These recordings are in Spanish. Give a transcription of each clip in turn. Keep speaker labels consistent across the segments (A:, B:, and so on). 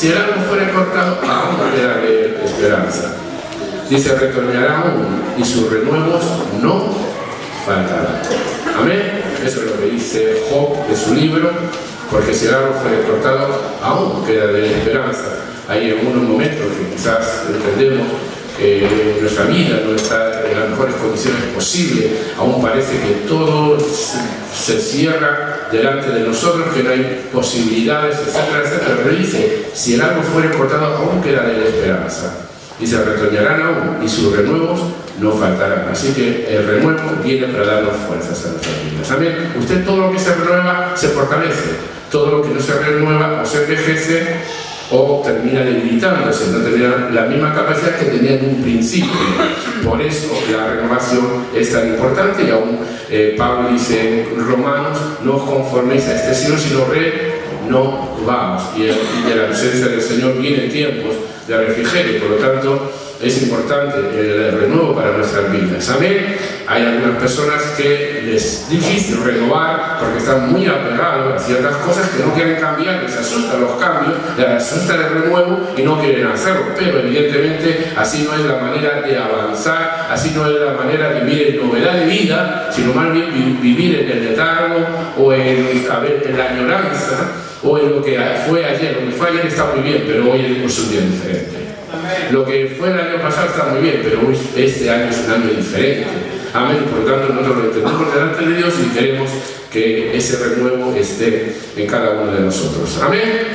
A: Si el árbol fuera cortado, aún queda de él esperanza. Dice, retornará aún, y sus renuevos no faltarán. Amén. Eso es lo que dice Job en su libro, porque si el árbol fuera cortado, aún queda de él esperanza. Hay algunos momentos que quizás entendemos que nuestra vida no está en las mejores condiciones posibles, aún parece que todo se cierra delante de nosotros, que no hay posibilidades, etcétera, etcétera. Pero dice, si el árbol fuera cortado, aún queda de la esperanza. Y se retoñarán aún, y sus renuevos no faltarán. Así que el renuevo viene para darnos fuerzas a nuestras vidas. Amén. Usted, todo lo que se renueva se fortalece, todo lo que no se renueva o se envejece o termina debilitándose, no tendrá la misma capacidad que tenía en un principio. Por eso la renovación es tan importante, y aún Pablo dice en Romanos, no os conforméis a este siglo, sino renovamos. Y de la presencia del Señor vienen tiempos de refrigerio, por lo tanto es importante el renuevo para nuestras vidas. Amén. Hay algunas personas que les es difícil renovar porque están muy apegados a ciertas cosas que no quieren cambiar, les asustan los cambios, les asusta el renuevo y no quieren hacerlo. Pero evidentemente así no es la manera de avanzar, así no es la manera de vivir en novedad de vida, sino más bien vivir en el letargo o en la añoranza o en lo que fue ayer. Lo que fue ayer está muy bien, pero hoy es un día diferente. Lo que fue el año pasado está muy bien, pero hoy, este año es un año diferente. Amén. Por lo tanto, nosotros lo entendemos delante de Dios y queremos que ese renuevo esté en cada uno de nosotros. Amén.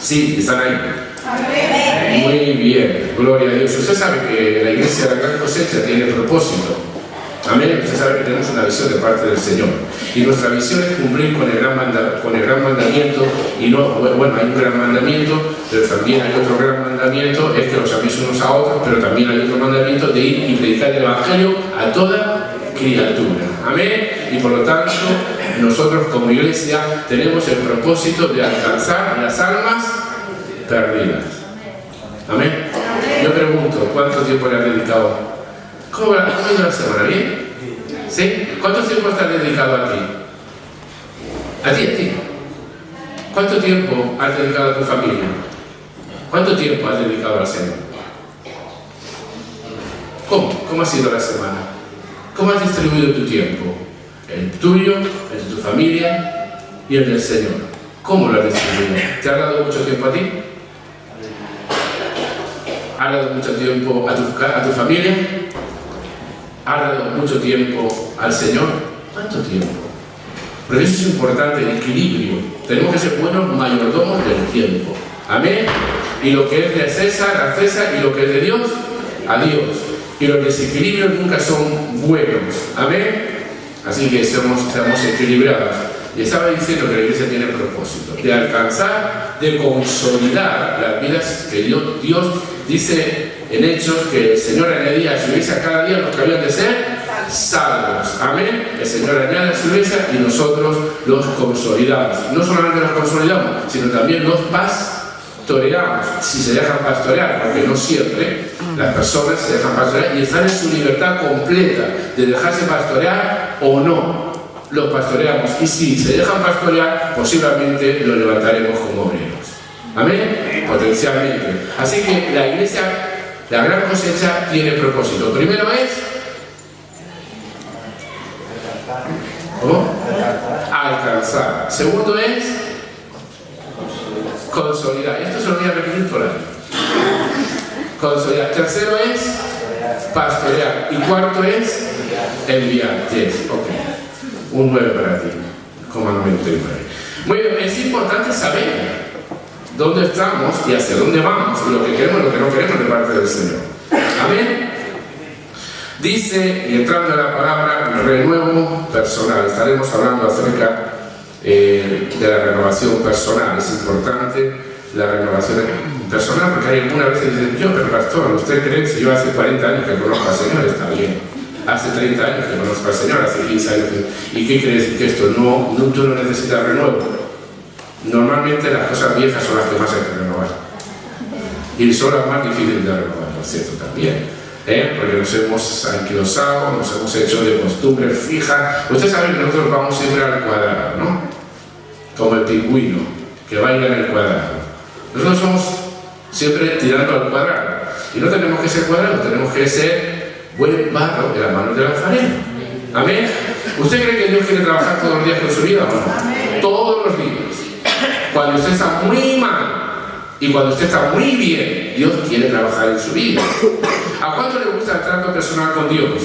A: Sí, están ahí. Amén. Muy bien. Gloria a Dios. Usted sabe que la iglesia de la Gran Cosecha tiene propósito. Amén. Usted sabe que tenemos una visión de parte del Señor. Y nuestra visión es cumplir con el gran mandamiento. Y no, bueno, hay un gran mandamiento, pero también hay otro gran mandamiento, es que los améis unos a otros, pero también hay otro mandamiento de ir y predicar el Evangelio a toda criatura. Amén. Y por lo tanto, nosotros como iglesia tenemos el propósito de alcanzar las almas perdidas. Amén. Yo pregunto, ¿cuánto tiempo le has dedicado? ¿Cómo ha ido la semana? ¿Bien? ¿Sí? ¿Cuánto tiempo estás dedicado a ti? ¿A ti? ¿Cuánto tiempo has dedicado a tu familia? ¿Cuánto tiempo has dedicado al Señor? ¿Cómo? ¿Cómo ha sido la semana? ¿Cómo has distribuido tu tiempo? El tuyo, el de tu familia y el del Señor. ¿Cómo lo has distribuido? ¿Te ha dado mucho tiempo a ti? ¿Has dado mucho tiempo a tu familia? ¿Has dado mucho tiempo al Señor? ¿Cuánto tiempo? Por eso es importante el equilibrio. Tenemos que ser buenos mayordomos del tiempo. Amén. Y lo que es de César, a César, y lo que es de Dios, a Dios. Y los desequilibrios nunca son buenos. Amén. Así que seamos equilibrados. Y estaba diciendo que la iglesia tiene propósito de alcanzar, de consolidar las vidas que Dios dice en Hechos que el Señor añadía a su iglesia cada día los que habían de ser salvos. Amén. El Señor añade a su iglesia y nosotros los consolidamos. No solamente los consolidamos, sino también los pastoreamos, si se dejan pastorear, porque no siempre las personas se dejan pastorear y están en su libertad completa de dejarse pastorear o no. Los pastoreamos, y si se dejan pastorear, posiblemente los levantaremos como obreros. Amén. Potencialmente. Así que la iglesia, la Gran Cosecha, tiene propósito. Primero es ¿cómo? Alcanzar. Segundo es consolidar. Esto se lo voy a repetir por ahí. Consolidar. Tercero es pastorear. Y cuarto es enviar. Yes. Ok. Un 9 para ti. Comandamiento 9. Muy bien. Es importante saber dónde estamos y hacia dónde vamos, y lo que queremos y lo que no queremos de parte del Señor. Amén. Dice, y entrando en la palabra, renuevo personal. Estaremos hablando acerca de la renovación personal. Es importante la renovación personal, porque hay algunas veces que dicen, pero pastor, ¿usted cree que si yo hace 40 años que conozco al Señor está bien? Hace 30 años que conozco al Señor, hace 15 años ¿y qué quiere decir que esto tú no necesitas renuevo? Normalmente las cosas viejas son las que más hay que renovar. Y son las más difíciles de renovar, por cierto, también. Porque nos hemos anquilosado, nos hemos hecho de costumbres fijas. Ustedes saben que nosotros vamos siempre al cuadrado, ¿no? Como el pingüino, que baila en el cuadrado. Nosotros somos siempre tirando al cuadrado. Y no tenemos que ser cuadrados, tenemos que ser buen barro en las manos del alfarero. Amén. ¿Usted cree que Dios quiere trabajar todos los días con su vida o no? Todos los días. Cuando usted está muy mal y cuando usted está muy bien, Dios quiere trabajar en su vida. ¿A cuánto le gusta el trato personal con Dios?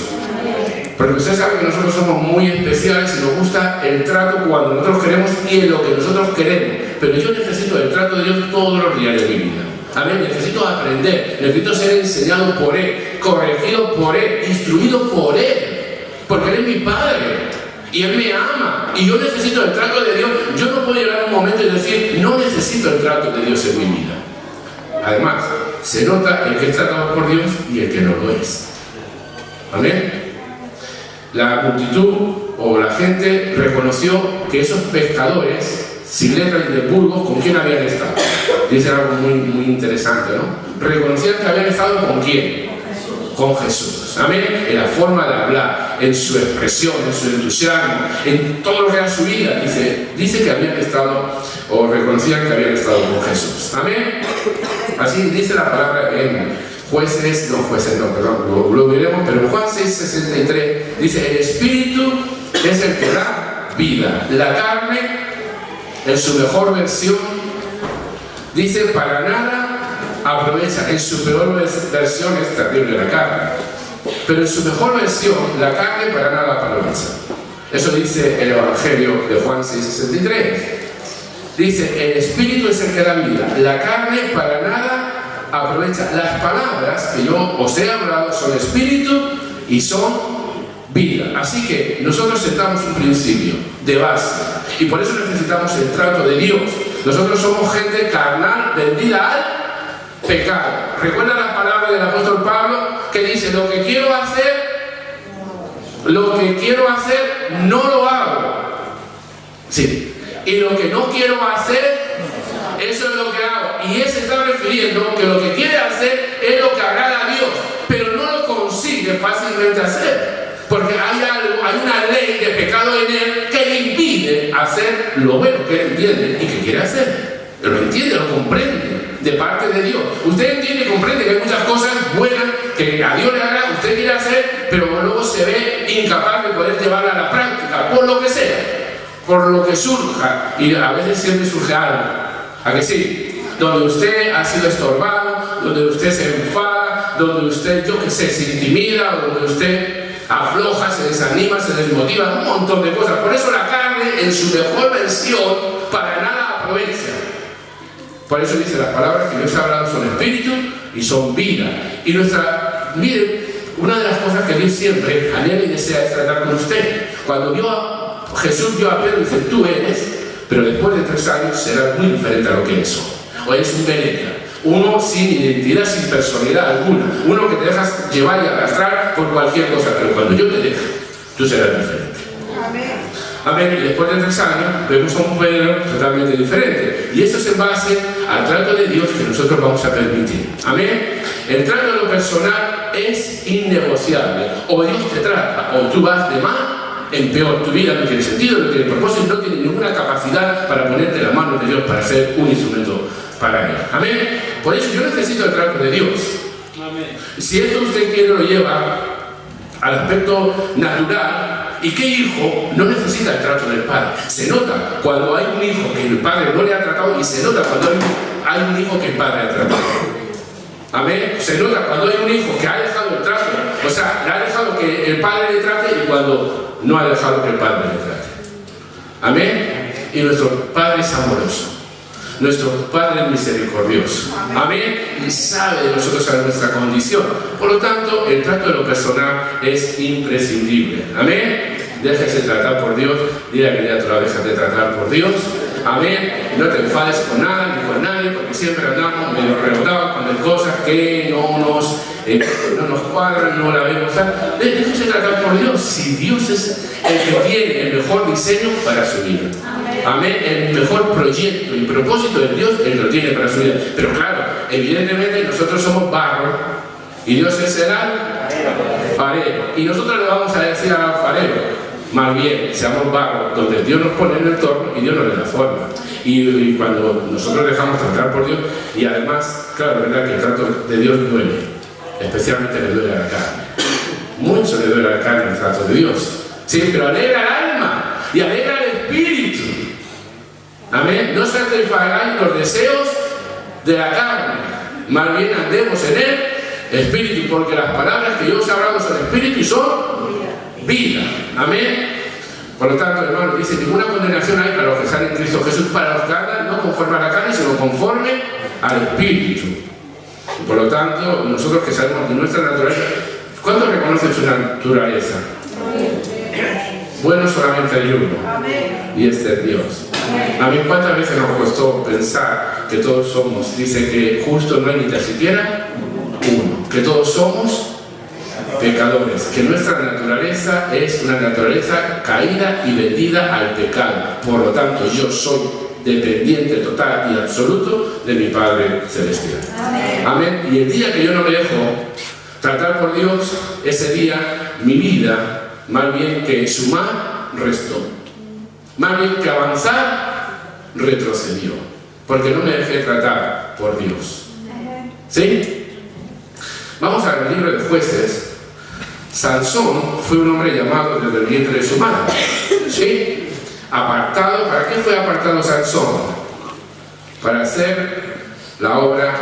A: Porque usted sabe que nosotros somos muy especiales y nos gusta el trato cuando nosotros queremos y en lo que nosotros queremos. Pero yo necesito el trato de Dios todos los días de mi vida. Amén. Necesito aprender, necesito ser enseñado por Él, corregido por Él, instruido por Él. Porque Él es mi Padre y Él me ama y yo necesito el trato de Dios. Yo no puedo llegar a un momento y decir, no necesito el trato de Dios en mi vida. Además, se nota el que es tratado por Dios y el que no lo es. Amén. La multitud o la gente reconoció que esos pescadores sin letra y de Burgos, ¿con quién habían estado? Dice algo muy interesante, ¿no? Reconocían que habían estado ¿con quién? Con Jesús. Amén. En la forma de hablar, en su expresión, en su entusiasmo, en todo lo que era su vida. Dice que habían estado, o reconocían que habían estado con Jesús. Amén. Así dice la palabra en lo veremos, pero en Juan 6:63 dice: el Espíritu es el que da vida. La carne, en su mejor versión, dice para nada aprovecha. En su peor versión es terrible la carne, pero en su mejor versión la carne para nada aprovecha. Eso dice el Evangelio de Juan 6:63. Dice: el Espíritu es el que da vida, la carne para nada aprovecha. Las palabras que yo os he hablado son espíritu y son vida. Así que nosotros sentamos un principio de base y por eso necesitamos el trato de Dios. Nosotros somos gente carnal vendida al pecado. ¿Recuerda las palabras del apóstol Pablo que dice: lo que quiero hacer no lo hago? Sí. Y lo que no quiero hacer, eso es lo que hago. Y él se está refiriendo que lo que quiere hacer es lo que agrada a Dios, pero no lo consigue fácilmente hacer, porque hay una ley de pecado en él que le impide hacer lo bueno que él entiende y que quiere hacer. Lo entiende, lo comprende de parte de Dios. Usted entiende y comprende que hay muchas cosas buenas que a Dios le agrada, usted quiere hacer, pero luego se ve incapaz de poder llevarla a la práctica, por lo que sea, por lo que surja, y a veces siempre surge algo. ¿A que sí? Donde usted ha sido estorbado, donde usted se enfada, donde usted, yo que sé, se intimida, o donde usted afloja, se desanima, se desmotiva, un montón de cosas. Por eso la carne, en su mejor versión, para nada aprovecha. Por eso dice: las palabras que Dios ha hablado son espíritu y son vida. Y mire, una de las cosas que Dios siempre anhela y desea es tratar con usted. Cuando Jesús vio a Pedro y dice: tú eres, pero después de 3 años serás muy diferente a lo que eres hoy. Hoy es un penetra, uno sin identidad, sin personalidad alguna, uno que te dejas llevar y arrastrar por cualquier cosa, pero cuando yo te deje, tú serás diferente. Amén. Amén. Y después de 3 años vemos a un Pedro totalmente diferente. Y eso es en base al trato de Dios que nosotros vamos a permitir. Amén. El trato de lo personal es innegociable. O Dios te trata, o tú vas de mal en peor. Tu vida no tiene sentido, no tiene propósito, no tiene ninguna capacidad para ponerte la mano de Dios para ser un instrumento para Él. Amén. Por eso yo necesito el trato de Dios. Amén. Si esto usted quiere lo lleva al aspecto natural, ¿y qué hijo no necesita el trato del padre? Se nota cuando hay un hijo que el padre no le ha tratado, y se nota cuando hay un hijo que el padre ha tratado. Amén. Se nota cuando hay un hijo que ha dejado el trato, o sea, le ha dejado que el padre le trate, y cuando no ha dejado que el padre le trate. Amén. Y nuestro Padre es amoroso, nuestro Padre es misericordioso. Amén. Y sabe de nosotros, sabe nuestra condición. Por lo tanto, el trato de lo personal es imprescindible. Amén. Déjese tratar por Dios. Dile a que ya te lo dejas de tratar por Dios. Amén. No te enfades con nada ni con nadie, porque siempre andamos medio rebotados con cosas que no nos cuadran, no la vemos. Déjese tratar por Dios. Si Dios es el que tiene el mejor diseño para su vida. Amén. El mejor proyecto y propósito de Dios, Él lo tiene para su vida. Pero claro, evidentemente nosotros somos barro y Dios es el alfarero. Y nosotros le vamos a decir al alfarero: Más bien, seamos barro, donde Dios nos pone en el torno y Dios nos da forma. Y cuando nosotros dejamos tratar por Dios, y además, claro, es verdad que el trato de Dios duele, especialmente le duele a la carne. Mucho le duele a la carne el trato de Dios. Sí, pero alegra el alma y alegra el espíritu. Amén. No satisfagáis los deseos de la carne, más bien andemos en el espíritu, porque las palabras que yo os he hablado son espíritu y son vida. Amén. Por lo tanto, hermano, dice: ninguna condenación hay para los que están en Cristo Jesús, para los que andan no conforme a la carne, sino conforme al espíritu. Y por lo tanto, nosotros que sabemos de nuestra naturaleza, ¿cuántos reconocen su naturaleza? Bueno, solamente hay uno, y este es Dios. A mí, ¿cuántas veces nos costó pensar que todos somos? Dice que justo no hay ni tan siquiera uno, que todos somos pecadores, que nuestra naturaleza es una naturaleza caída y vendida al pecado. Por lo tanto, yo soy dependiente total y absoluto de mi Padre Celestial. Amén. Y el día que yo no me dejo tratar por Dios, ese día mi vida, más bien que sumar, restó. Más bien que avanzar, retrocedió. Porque no me dejé tratar por Dios. ¿Sí? Vamos al libro de Jueces. Sansón fue un hombre llamado desde el vientre de su madre. ¿Sí? Apartado. ¿Para qué fue apartado Sansón? Para hacer la obra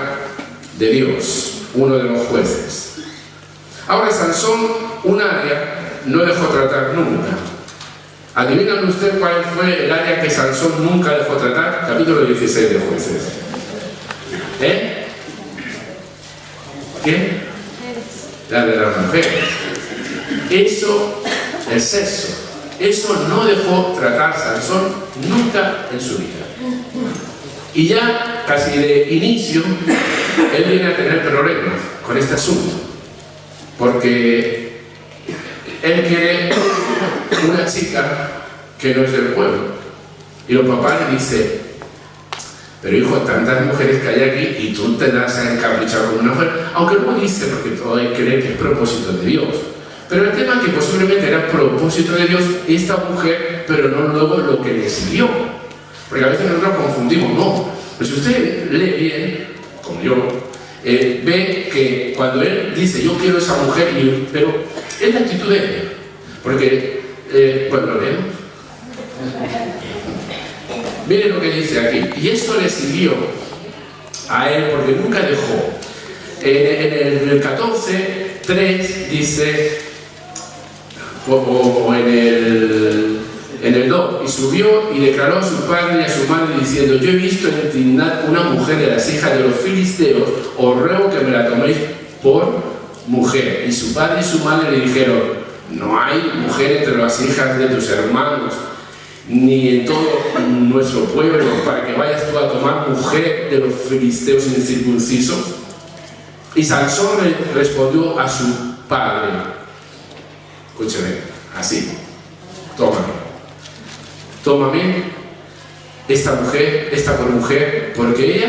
A: de Dios, uno de los jueces. Ahora Sansón, un área, no dejó tratar nunca. ¿Adivinan usted cuál fue el área que Sansón nunca dejó tratar? Capítulo 16 de Jueces. ¿Qué? La de las mujeres. Eso, el sexo, eso no dejó tratar Sansón nunca en su vida. Y ya casi de inicio, él viene a tener problemas con este asunto. Porque él quiere una chica que no es del pueblo. Y los papás le dicen: pero hijo, tantas mujeres que hay aquí y tú te das a encaprichar con una mujer. Aunque no dice, porque todos creen que es propósito de Dios. Pero el tema es que posiblemente era propósito de Dios esta mujer, pero no luego lo que le siguió. Porque a veces nosotros confundimos, no. Pero si usted lee bien, como yo, ve que cuando él dice: yo quiero esa mujer, pero es la actitud de él. Porque, bueno, lo leemos. Miren lo que dice aquí. Y esto le siguió a él porque nunca dejó. En el 14:3 dice, o en el 2, y subió y declaró a su padre y a su madre diciendo: yo he visto en Timnat una mujer de las hijas de los filisteos, os ruego que me la toméis por mujer. Y su padre y su madre le dijeron: no hay mujer entre las hijas de tus hermanos, ni en todo nuestro pueblo, para que vayas tú a tomar mujer de los filisteos incircuncisos. Y Sansón respondió a su padre: escúcheme, así, tómame esta mujer, esta por mujer, porque ella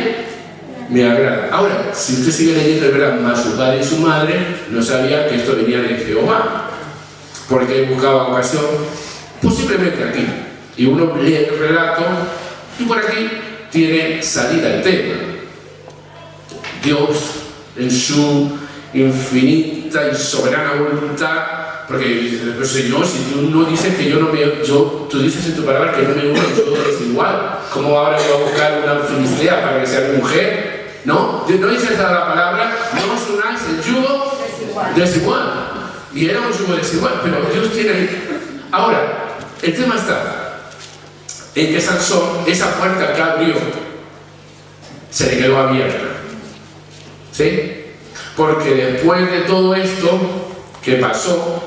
A: me agrada. Ahora, si usted sigue leyendo, es verdad, más su padre y su madre no sabían que esto venía de Jehová, porque buscaba ocasión, posiblemente aquí. Y uno lee el relato y por aquí tiene salida el tema. Dios, en su infinita y soberana voluntad, porque Señor, si tú no dices que tú dices en tu palabra que no me uno, yo es igual. ¿Cómo ahora voy a buscar una filistea para que sea mi mujer? No, no dice la palabra: no os unáis el yugo desigual. Y era un yugo desigual, pero Dios tiene. Ahora, el tema está en que Sansón, esa puerta que abrió, se le quedó abierta. ¿Sí? Porque después de todo esto que pasó,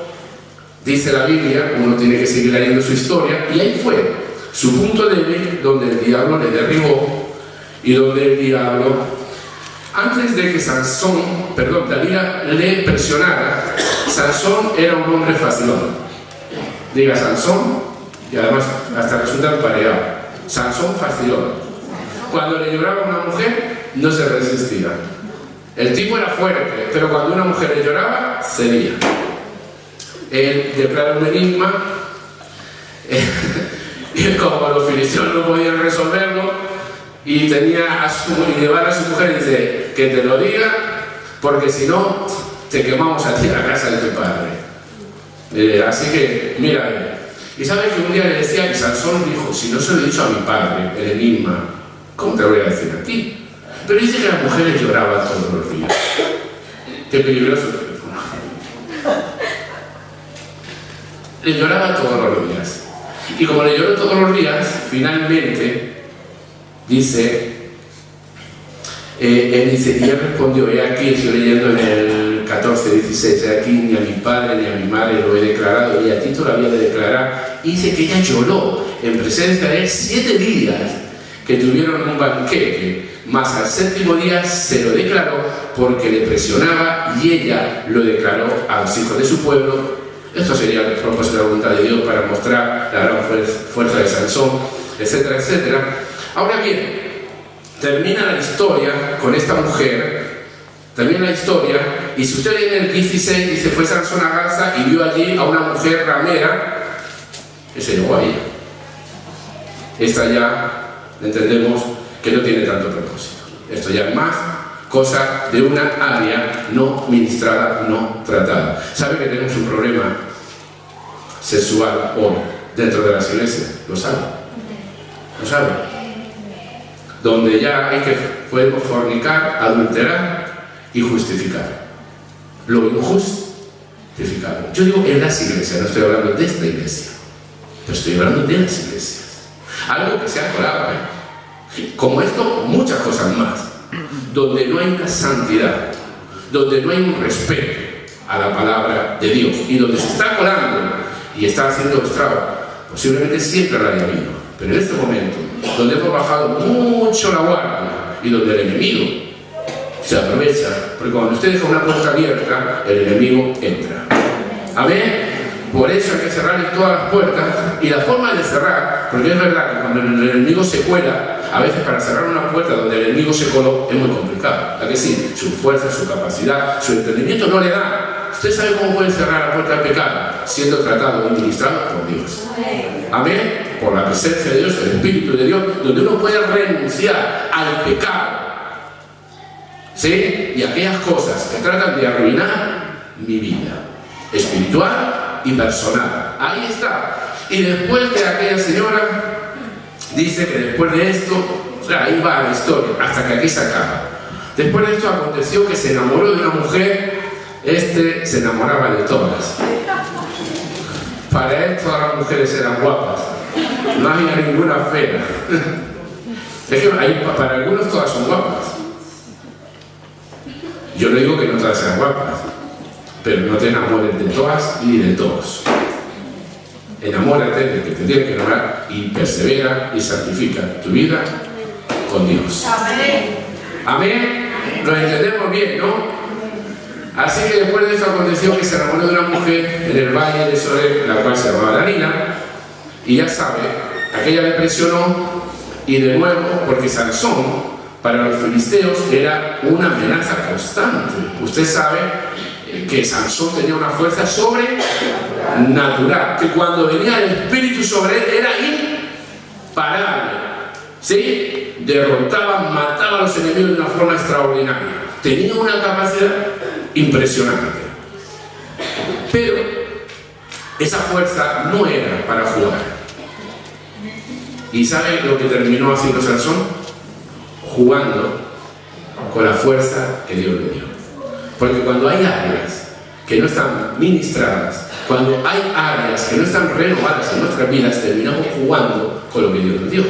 A: dice la Biblia, uno tiene que seguir leyendo su historia, y ahí fue su punto débil, donde el diablo le derribó, y donde el diablo, antes de que Dalila le presionara, Sansón era un hombre facilón. Diga Sansón, y además hasta resulta pareado. Sansón facilón. Cuando le lloraba a una mujer, no se resistía. El tipo era fuerte, pero cuando una mujer le lloraba, cedía. Él declara un enigma Y como los filisteos no podían resolverlo, y llevar a su mujer y dice, que te lo diga, porque si no, te quemamos a ti la casa de tu padre. Así que, mira, y sabes que un día le decía, y Sansón dijo, si no se lo he dicho a mi padre, el enigma, ¿cómo te lo voy a decir a ti? Pero dice que las mujeres lloraban todos los días. Qué peligroso. Le lloraba todos los días. Y como le lloró todos los días, finalmente dice, él dice, y él respondió, he aquí, estoy leyendo en el 14:16, he aquí, ni a mi padre ni a mi madre lo he declarado, y a ti todavía de declarar. Y dice que ella lloró en presencia de él 7 días, que tuvieron un banquete, mas al 7º día se lo declaró porque le presionaba, y ella lo declaró a los hijos de su pueblo. Esto sería el propósito de la voluntad de Dios para mostrar la gran fuerza de Sansón, etcétera, etcétera. Ahora bien, termina la historia con esta mujer, termina la historia, y si usted lee en el 16, dice, fue Sansón a Gaza y vio allí a una mujer ramera que se llevó a ella. Esta ya entendemos que no tiene tanto propósito. Esto ya es más cosa de una área no ministrada, no tratada. ¿Sabe que tenemos un problema sexual hoy dentro de las iglesias? ¿Lo sabe? ¿Lo sabe? Donde ya podemos fornicar, adulterar y justificar. Lo injustificable. Yo digo en las iglesias, no estoy hablando de esta iglesia, pero estoy hablando de las iglesias. Algo que se ha colado, como esto, muchas cosas más, donde no hay una santidad, donde no hay un respeto a la palabra de Dios, y donde se está colando y está haciendo estrago, posiblemente siempre la haya habido, pero en este momento, donde hemos bajado mucho la guardia y donde el enemigo se aprovecha, porque cuando usted deja una puerta abierta, el enemigo entra. Amén. Por eso hay que cerrar todas las puertas, y la forma de cerrar, porque es verdad que cuando el enemigo se cuela, a veces para cerrar una puerta donde el enemigo se coló es muy complicado. ¿A que sí? Su fuerza, su capacidad, su entendimiento no le da. ¿Usted sabe cómo puede cerrar la puerta del pecado? Siendo tratado y ministrado por Dios. Amén. Por la presencia de Dios, el Espíritu de Dios, donde uno puede renunciar al pecado, ¿sí? Y aquellas cosas que tratan de arruinar mi vida espiritual y personal. Ahí está. Y después de aquella señora, dice que después de esto, o sea, ahí va la historia, hasta que aquí se acaba. Después de esto aconteció que se enamoró de una mujer, se enamoraba de todas. Para él todas las mujeres eran guapas, no había ninguna fea. Es que para algunos todas son guapas. Yo no digo que no todas sean guapas, pero no te enamores de todas ni de todos. Enamórate del que te tiene que enamorar y persevera y santifica tu vida con Dios. Amén. Amén. Lo entendemos bien, ¿no? Así que después de esto aconteció que se enamoró de una mujer en el valle de Sorek, la cual se llamaba Dalila, y ya sabe, aquella le presionó, y de nuevo, porque Sansón para los filisteos era una amenaza constante. Usted sabe que Sansón tenía una fuerza sobrenatural, que cuando venía el espíritu sobre él era imparable, ¿sí? Derrotaba, mataba a los enemigos de una forma extraordinaria, tenía una capacidad impresionante, pero esa fuerza no era para jugar. ¿Y sabe lo que terminó haciendo Sansón? Jugando con la fuerza que Dios le dio. Porque cuando hay áreas que no están ministradas, cuando hay áreas que no están renovadas en nuestras vidas, terminamos jugando con lo que Dios nos dio.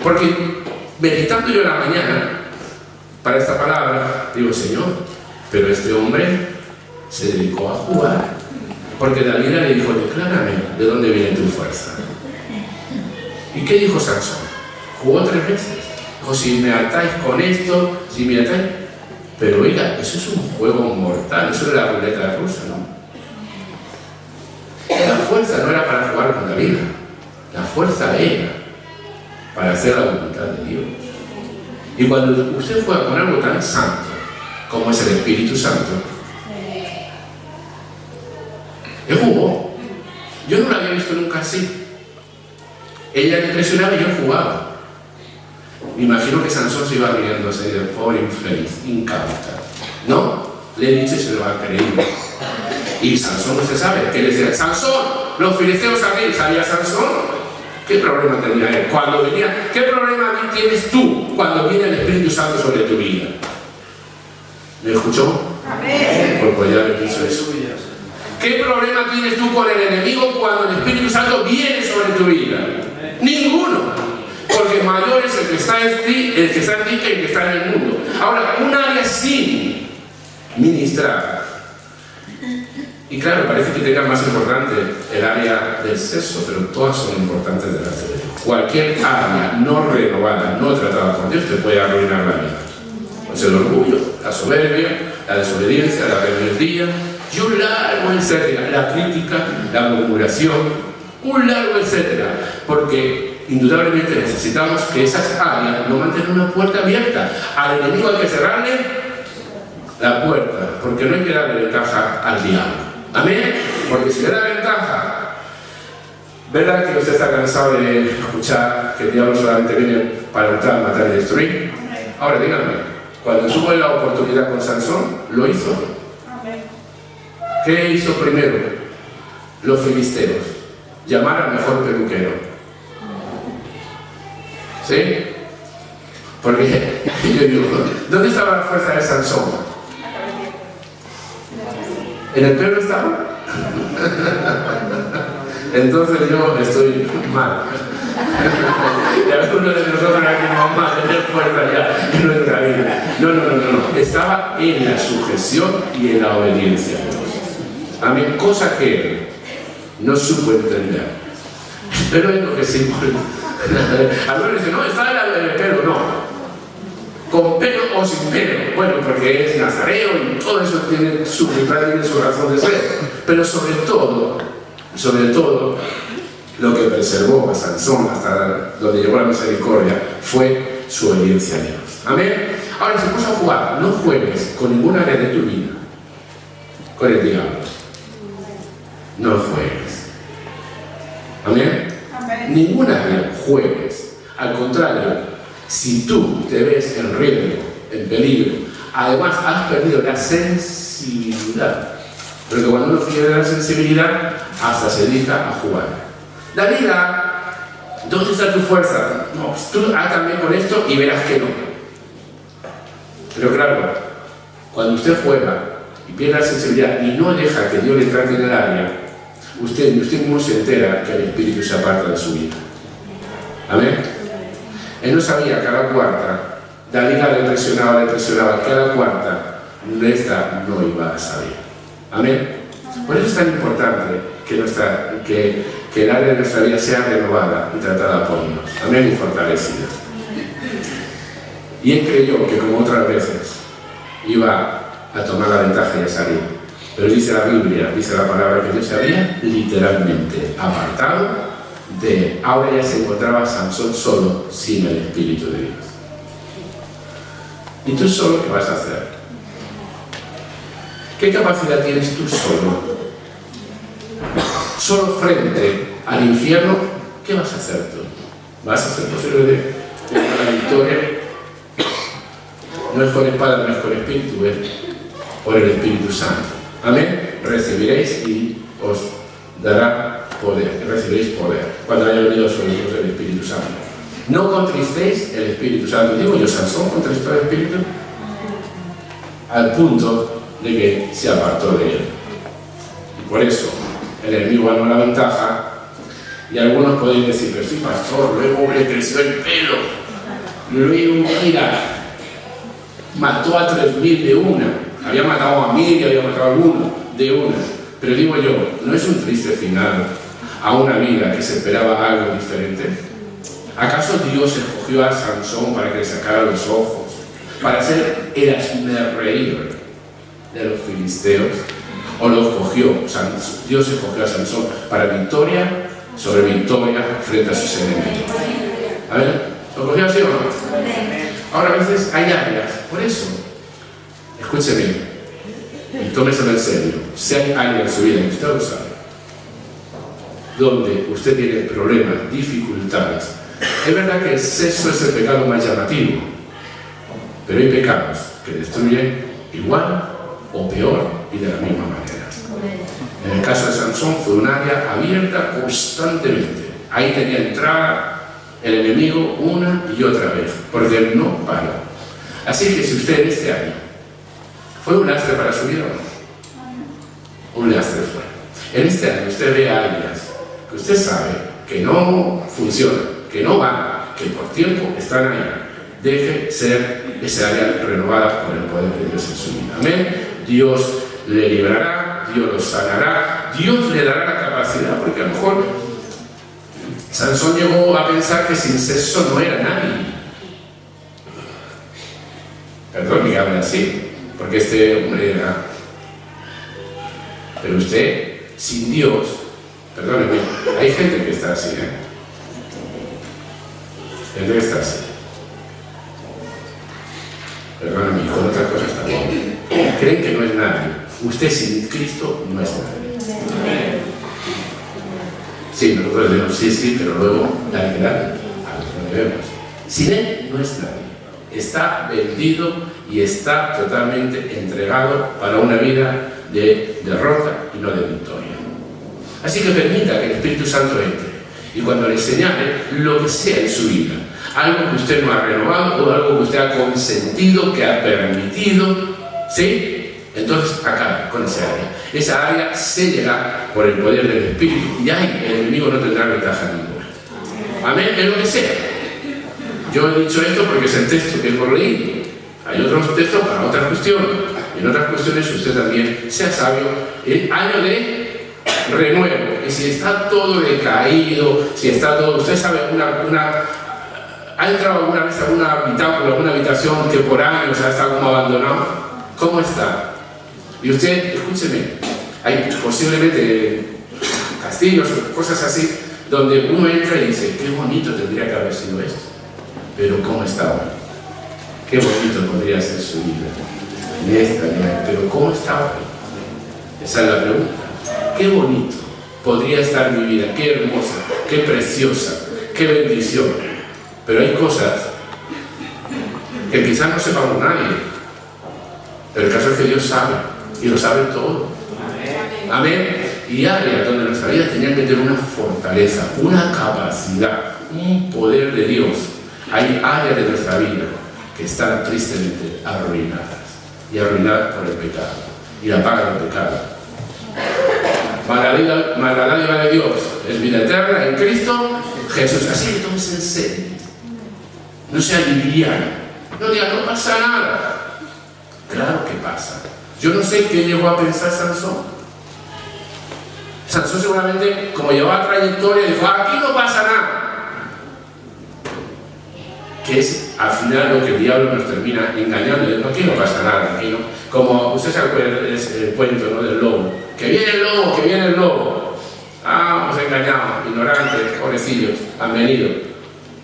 A: Porque meditando yo en la mañana para esta palabra, digo, Señor, pero este hombre se dedicó a jugar. Porque Dalila le dijo, declárame de dónde viene tu fuerza. ¿Y qué dijo Sansón? Jugó 3 veces. Dijo, si me atáis con esto, si me atáis... Pero oiga, eso es un juego mortal, eso era la ruleta rusa, ¿no? La fuerza no era para jugar con la vida, la fuerza era para hacer la voluntad de Dios. Y cuando usted juega con algo tan santo como es el Espíritu Santo, él jugó. Yo no lo había visto nunca así. Ella le presionaba y yo jugaba. Me imagino que Sansón se iba riéndose de pobre infeliz, incauta. ¿No? Le he dicho y se lo ha creído. Y Sansón, usted sabe, que le decía, Sansón, los filisteos aquí, ¿sabía Sansón? ¿Qué problema tenía él? Cuando venía, ¿qué problema tienes tú cuando viene el Espíritu Santo sobre tu vida? ¿Me escuchó? Amén. Pues ya le pienso eso. ¿Qué problema tienes tú con el enemigo cuando el Espíritu Santo viene sobre tu vida? Ninguno. Porque mayor es el que está en ti, que el que está en el mundo. Ahora, un área sin ministrar. Y claro, parece que tenga más importante el área del sexo, pero todas son importantes delante de Dios. Cualquier área no renovada, no tratada por Dios, te puede arruinar la vida. Pues el orgullo, la soberbia, la desobediencia, la rebeldía, y un largo etcétera. La crítica, la murmuración, un largo etcétera. Porque indudablemente necesitamos que esas áreas no mantengan una puerta abierta. Al enemigo hay que cerrarle la puerta, porque no hay que darle ventaja al diablo. Amén. Porque si le da ventaja, ¿verdad que usted está cansado de escuchar que el diablo solamente viene para hurtar, matar y destruir? Ahora díganme, cuando tuvo la oportunidad con Sansón, lo hizo. ¿Qué hizo primero? Los filisteos, llamar al mejor peluquero. ¿Sí? Porque yo digo, ¿dónde estaba la fuerza de Sansón? ¿En el pelo estaba? Entonces yo estoy mal. Y algunos de nosotros aquí no vamos a tener fuerza ya en nuestra vida. No. Estaba en la sujeción y en la obediencia. Amén. Cosa que él no supo entender. Pero es lo que sí. Algunos dicen, no, está en el pelo. No. Con pelo o sin pelo. Bueno, porque es nazareo y todo eso tiene su razón de ser. Pero sobre todo, lo que preservó a Sansón hasta donde llegó la misericordia fue su obediencia a Dios. Amén. Ahora se puso a jugar. No juegues con ninguna área de tu vida con el diablo. No juegues. Amén. Ninguna área juegues. Al contrario, si tú te ves en riesgo, en peligro, además has perdido la sensibilidad. Porque cuando uno pierde la sensibilidad, hasta se dedica a jugar. David, ¿dónde está tu fuerza? No, pues tú haz también con esto y verás que no. Pero claro, cuando usted juega y pierde la sensibilidad y no deja que Dios le trate en el área, usted mismo se entera que el Espíritu se aparta de su vida. Amén. Él no sabía que a la cuarta, David le presionaba, cada cuarta, esta no iba a salir. Amén. Por eso es tan importante que el área de nuestra vida sea renovada y tratada por Dios. Amén, y fortalecida. Y él creyó que, como otras veces, iba a tomar la ventaja y a salir. Pero dice la Biblia, dice la palabra que Dios se había literalmente apartado de él. Ahora ya se encontraba Sansón solo, sin el Espíritu de Dios. ¿Y tú solo qué vas a hacer? ¿Qué capacidad tienes tú solo? Solo frente al infierno, ¿qué vas a hacer tú? ¿Vas a ser posible de la victoria? No es con espada, no es con espíritu, es por el Espíritu Santo. Amén. Recibiréis y os dará poder, recibiréis poder cuando haya venido sobre vosotros el Espíritu Santo. No contristéis el Espíritu Santo. Digo yo, Sansón contristó el Espíritu al punto de que se apartó de él. Y por eso el enemigo ganó la ventaja. Y algunos podéis decir, pero sí, pastor, luego le creció el pelo, luego mira, mató a 3.000 de una, había matado a 1.000 y había matado a alguno de una. Pero digo yo, ¿no es un triste final a una vida que se esperaba algo diferente? ¿Acaso Dios escogió a Sansón para que le sacara los ojos, para ser el hazmerreír de los filisteos? ¿O lo escogió? Dios escogió a Sansón para victoria sobre victoria frente a sus enemigos. A ver, ¿lo cogió así o no? Ahora a veces hay áreas, por eso, escúcheme, y tómeselo en serio, si hay áreas en su vida, y usted lo sabe, donde usted tiene problemas, dificultades. Es verdad que el sexo es el pecado más llamativo, pero hay pecados que destruyen igual o peor y de la misma manera. En el caso de Sansón fue un área abierta constantemente. Ahí tenía entrada el enemigo una y otra vez, porque él no paró. Así que si usted en este año fue un lastre para su vida, un lastre fue. En este año usted ve áreas que usted sabe que no funcionan, que no van, que por tiempo están ahí. Deje ser esa área renovada por el poder de Dios en su vida. Amén. Dios le librará, Dios lo sanará, Dios le dará la capacidad, porque a lo mejor Sansón llegó a pensar que sin sexo no era nadie. Perdón que hable así, porque este hombre era. Pero usted, sin Dios, perdóneme, hay gente que está así, gente que está así. Perdóname, con otras cosas también. Creen que no es nadie. Usted sin Cristo no es nadie. Sí, nosotros decimos sí, pero luego la verdad a lo que debemos. Sin Él no es nadie. Está vendido y está totalmente entregado para una vida de derrota y no de victoria. Así que permita que el Espíritu Santo entre y cuando le señale lo que sea en su vida, algo que usted no ha renovado o algo que usted ha consentido, que ha permitido, ¿sí? Entonces acabe con esa área. Esa área se llegará por el poder del Espíritu y ahí el enemigo no tendrá ventaja ninguna. Amén, en lo que sea. Yo he dicho esto porque es el texto que hemos leído. Hay otros textos para otras cuestiones. Y en otras cuestiones usted también sea sabio. El año de renuevo. Y si está todo decaído, si está todo... Usted sabe, ¿ha entrado alguna vez a alguna habitación que por años ha estado como abandonado? ¿Cómo está? Y usted, escúcheme, hay posiblemente castillos o cosas así, donde uno entra y dice, qué bonito tendría que haber sido esto. Pero ¿cómo está hoy? Qué bonito podría ser su vida en esta vida, pero ¿cómo está hoy? Esa es la pregunta. Qué bonito podría estar mi vida, qué hermosa, qué preciosa, qué bendición. Pero hay cosas que quizás no sepamos nadie, pero el caso es que Dios sabe, y lo sabe todo. Amén. Y áreas donde nuestra vida tenía que tener una fortaleza, una capacidad, un poder de Dios. Hay áreas de nuestra vida que están tristemente arruinadas, y arruinadas por el pecado, y la paga del pecado. La dádiva de Dios es vida eterna en Cristo Jesús. Así que tómese en serio. No sea liviano. No diga, no pasa nada. Claro que pasa. Yo no sé qué llegó a pensar Sansón. Sansón seguramente, como llevaba trayectoria, dijo, aquí no pasa nada. Que es al final lo que el diablo nos termina engañando. Y aquí no pasa nada, aquí no. Como usted se acuerda el cuento, ¿no?, del lobo. Que viene el lobo, que viene el lobo. Ah, nos engañamos, ignorantes, pobrecillos, han venido.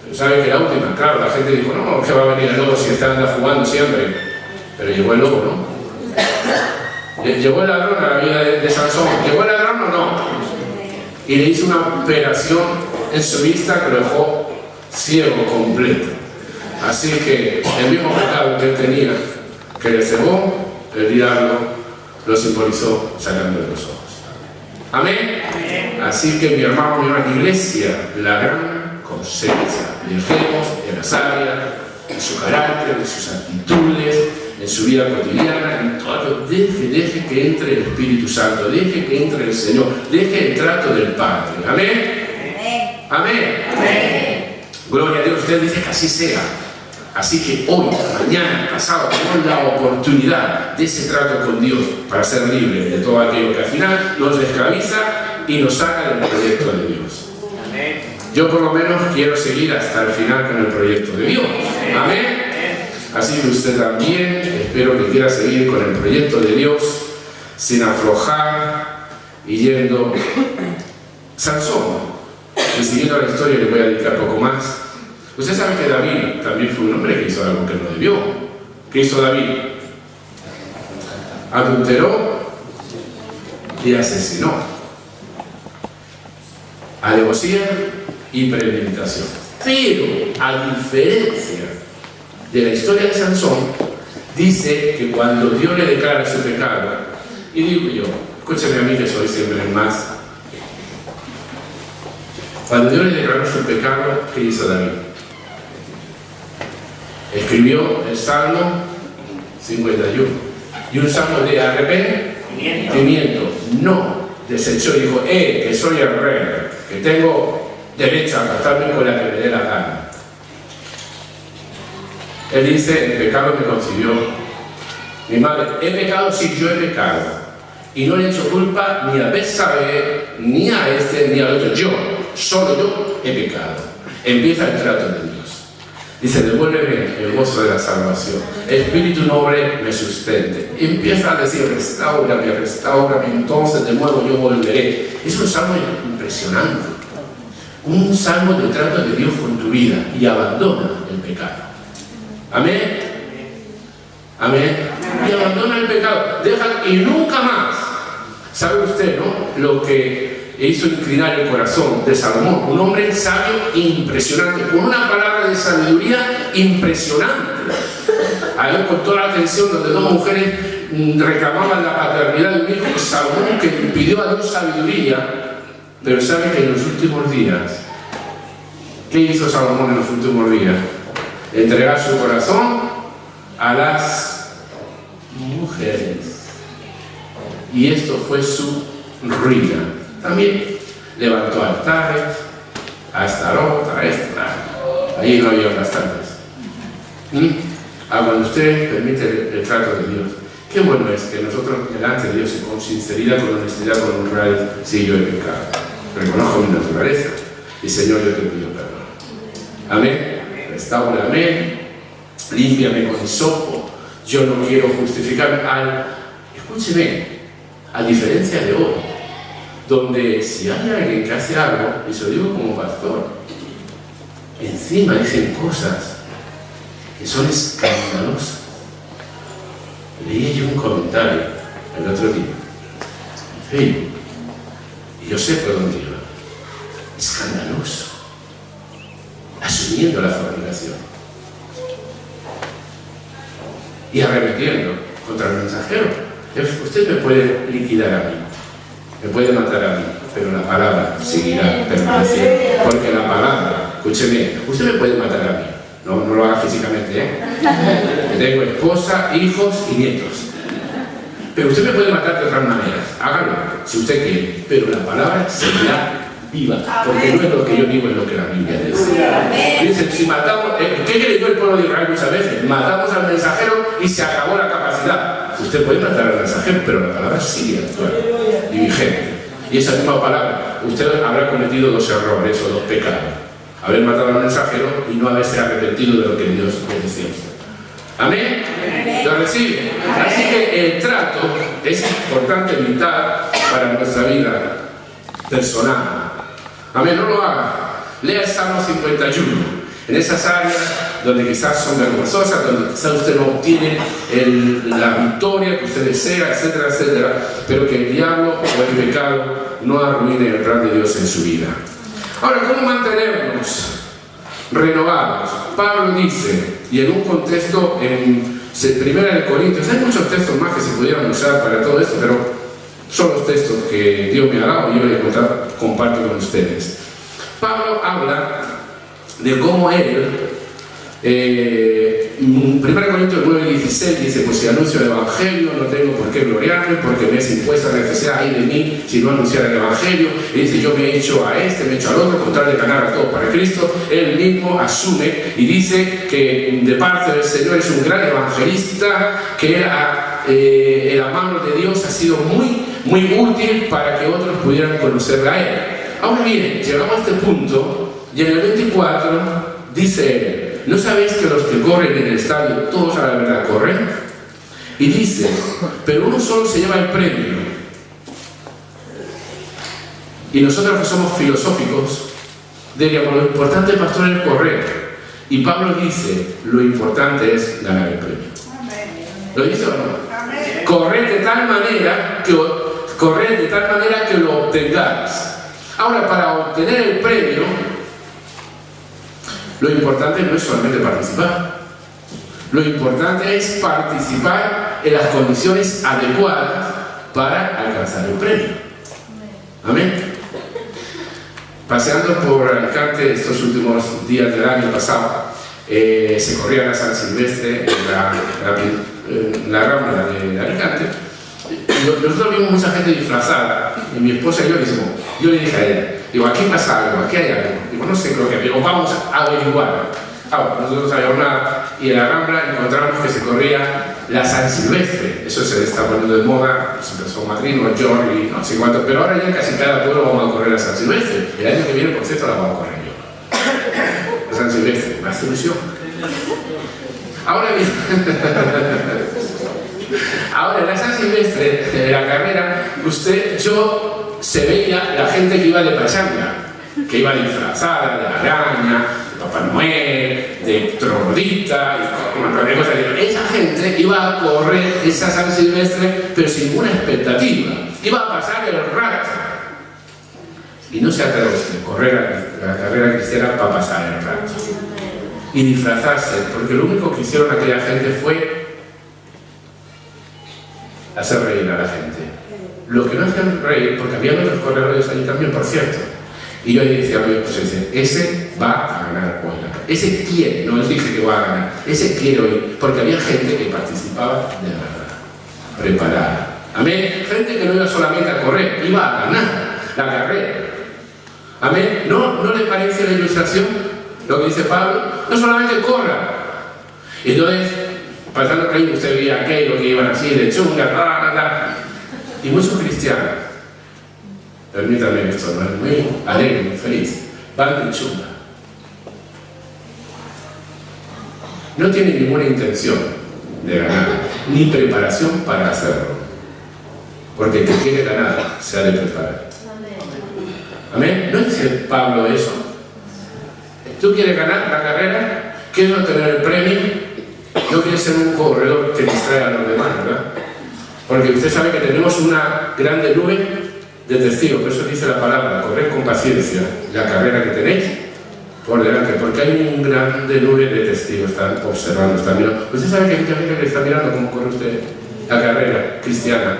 A: Pero sabe que la última, claro, la gente dijo, no, que va a venir el lobo si está jugando siempre. Pero llegó el lobo, ¿no? Llegó el ladrón a la vida de Sansón. ¿Llegó el ladrón o no? Y le hizo una operación en su vista que lo dejó ciego completo. Así que el mismo pecado que él tenía, que le cegó, el diablo lo simbolizó sacándole los ojos. Amén. Así que mi hermano, mi hermana, iglesia, la gran cosecha. Dejemos en las áreas, en su carácter, en sus actitudes, en su vida cotidiana, en todo. Deje que entre el Espíritu Santo, deje que entre el Señor, deje el trato del Padre. Amén. Amén. Amén. Gloria a Dios. Usted dice que así sea. Así que hoy, mañana, pasado, tenemos la oportunidad de ese trato con Dios para ser libres de todo aquello que al final nos esclaviza y nos saca del proyecto de Dios. Amén. Yo por lo menos quiero seguir hasta el final con el proyecto de Dios. Amén. Así que usted también, espero que quiera seguir con el proyecto de Dios sin aflojar y yendo. Sansón, y siguiendo la historia le voy a dedicar poco más. Usted sabe que David también fue un hombre que hizo algo que no debió. ¿Qué hizo David? Adulteró y asesinó. alevosía y premeditación. Pero, a diferencia de la historia de Sansón, dice que cuando Dios le declara su pecado, y digo yo, escúchame a mí que soy siempre el más, cuando Dios le declaró su pecado, ¿qué hizo David? Escribió el Salmo 51 y un salmo de arrepentimiento. No desechó y dijo, que soy el rey, que tengo derecho a acostarme con la que me dé la gana. Él dice, el pecado me concibió mi madre. He pecado, sí, yo he pecado. Y no le he hecho culpa ni a Betsabé, ni a este, ni al otro. Solo yo he pecado. Empieza el trato de Dios. Dice, devuélveme el gozo de la salvación. Espíritu noble me sustente. Empieza a decir, restáurame, restáurame. Entonces de nuevo yo volveré. Es un salmo impresionante. Un salmo de trato de Dios con tu vida. Y abandona el pecado. Amén. Amén. Y abandona el pecado. Deja y nunca más. ¿Sabe usted, no? Lo que hizo inclinar el corazón de Salomón. Un hombre sabio impresionante. Con una palabra de sabiduría impresionante. Ahí con toda la atención donde dos mujeres reclamaban la paternidad de un hijo. Salomón que pidió a Dios sabiduría. Pero sabe que en los últimos días, ¿qué hizo Salomón en los últimos días? Entregar su corazón a las mujeres. Y esto fue su ruina. También levantó altares, a Astarot, a esta. Ahí no había bastantes. Cuando usted permite el trato de Dios, qué bueno es que nosotros delante de Dios y con sinceridad, con honestidad, con honradez, sí, yo he pecado. Reconozco mi naturaleza y Señor, yo te pido perdón. Amén. Restáurame, límpiame con hisopo. Yo no quiero justificarme escúcheme, a diferencia de hoy, donde si hay alguien que hace algo, y se lo digo como pastor, encima dicen cosas que son escandalosas. Leí yo un comentario el otro día en Facebook, y yo sé por dónde iba. Escandaloso. Asumiendo la fornicación y arremetiendo contra el mensajero. Usted me puede liquidar a mí, me puede matar a mí, pero la palabra seguirá permaneciendo, porque la palabra, escúcheme, usted me puede matar a mí, no lo haga físicamente, tengo esposa, hijos y nietos, pero usted me puede matar de otras maneras, hágalo si usted quiere, pero la palabra seguirá viva, porque no es lo que yo digo, es lo que la Biblia dice. Dice, si matamos, ¿qué creyó el pueblo de Israel muchas veces? Matamos al mensajero y se acabó la capacidad. Usted puede matar al mensajero, pero la palabra sigue actual y vigente. Y esa misma palabra, usted habrá cometido dos errores o dos pecados: haber matado al mensajero y no haberse arrepentido de lo que Dios le decía. ¿Amén? ¿Lo recibe? Así que el trato es importante, vital para nuestra vida personal. Amén, no lo haga. Lea el Salmo 51. En esas áreas donde quizás son vergonzosas, donde quizás usted no obtiene la victoria que usted desea, etcétera, etcétera, pero que el diablo o el pecado no arruine el plan de Dios en su vida. Ahora, ¿cómo mantenernos renovados? Pablo dice, y en un contexto en 1 Corintios, hay muchos textos más que se pudieran usar para todo esto, pero son los textos que Dios me ha dado y yo les comparto con ustedes. Pablo habla de cómo él, 1 Corintios 9:16 dice, pues si anuncio el Evangelio no tengo por qué gloriarme, porque me es impuesta necesidad ahí de mí si no anunciar el Evangelio. Y dice, yo me he hecho a este, me he hecho al otro, con tal de ganar a todos para Cristo. Él mismo asume y dice que de parte del Señor es un gran evangelista, que la mano de Dios ha sido muy útil para que otros pudieran conocerle a él. Ahora bien, llegamos a este punto y en el 24 dice él, ¿no sabéis que los que corren en el estadio todos a la verdad corren? Y dice, pero uno solo se lleva el premio. Y nosotros que somos filosóficos diríamos, lo importante, pastor, es correr. Y Pablo dice, lo importante es ganar el premio. ¿Lo dice o no? Correr de tal manera que lo obtengáis. Ahora, para obtener el premio, lo importante no es solamente participar. Lo importante es participar en las condiciones adecuadas para alcanzar el premio. Amén. Paseando por Alicante estos últimos días del año pasado, se corría la San Silvestre en la Rambla de Alicante. Nosotros vimos mucha gente disfrazada, y mi esposa y yo le dije a ella, digo, aquí pasa algo, aquí hay algo. Digo, no sé, creo que digo, vamos a averiguar. Nosotros sabíamos nada, y en la Rambla encontramos que se corría la San Silvestre. Eso se está poniendo de moda, pues empezó Madrid, Nueva York y no sé cuánto, pero ahora ya casi cada pueblo vamos a correr la San Silvestre. El año que viene, por cierto, la vamos a correr yo. La San Silvestre, me hace ilusión. Ahora bien, ahora en la San Silvestre, de la carrera, se veía la gente que iba de pachanga, que iba disfrazada de araña, de Papá Noel, de troglodita y un montón de cosas. Esa gente iba a correr esa San Silvestre, pero sin ninguna expectativa. Iba a pasar el rato. Y no se trata de correr la carrera cristiana para pasar el rato. Y disfrazarse, porque lo único que hicieron aquella gente fue hacer reír a la gente. Lo que no hacían reír, porque había otros corredores allí también, por cierto. Y yo decía a mi esposa, ese va a ganar hoy. Ese quiere, no les dije que va a ganar, ese quiere hoy, porque había gente que participaba de verdad, preparada. Amén. Gente que no iba solamente a correr, iba a ganar la carrera. Amén. ¿No le parece la ilustración lo que dice Pablo? No solamente corra. Entonces, pasando por ahí, usted veía aquello que iban así de chunga, y muchos cristianos, permítanme esto, ¿no? Muy alegre, muy feliz, van de chunga. No tienen ninguna intención de ganar, ni preparación para hacerlo. Porque el que quiere ganar se ha de preparar. Amén. ¿No dice Pablo eso? ¿Tú quieres ganar la carrera? ¿Quieres obtener el premio? No quieres ser un corredor que distrae a los demás, ¿verdad? Porque usted sabe que tenemos una grande nube de testigos, por eso dice la palabra, corred con paciencia la carrera que tenéis por delante, porque hay un grande nube de testigos, están observando, están mirando. Usted sabe que hay mucha gente que está mirando cómo corre usted la carrera cristiana,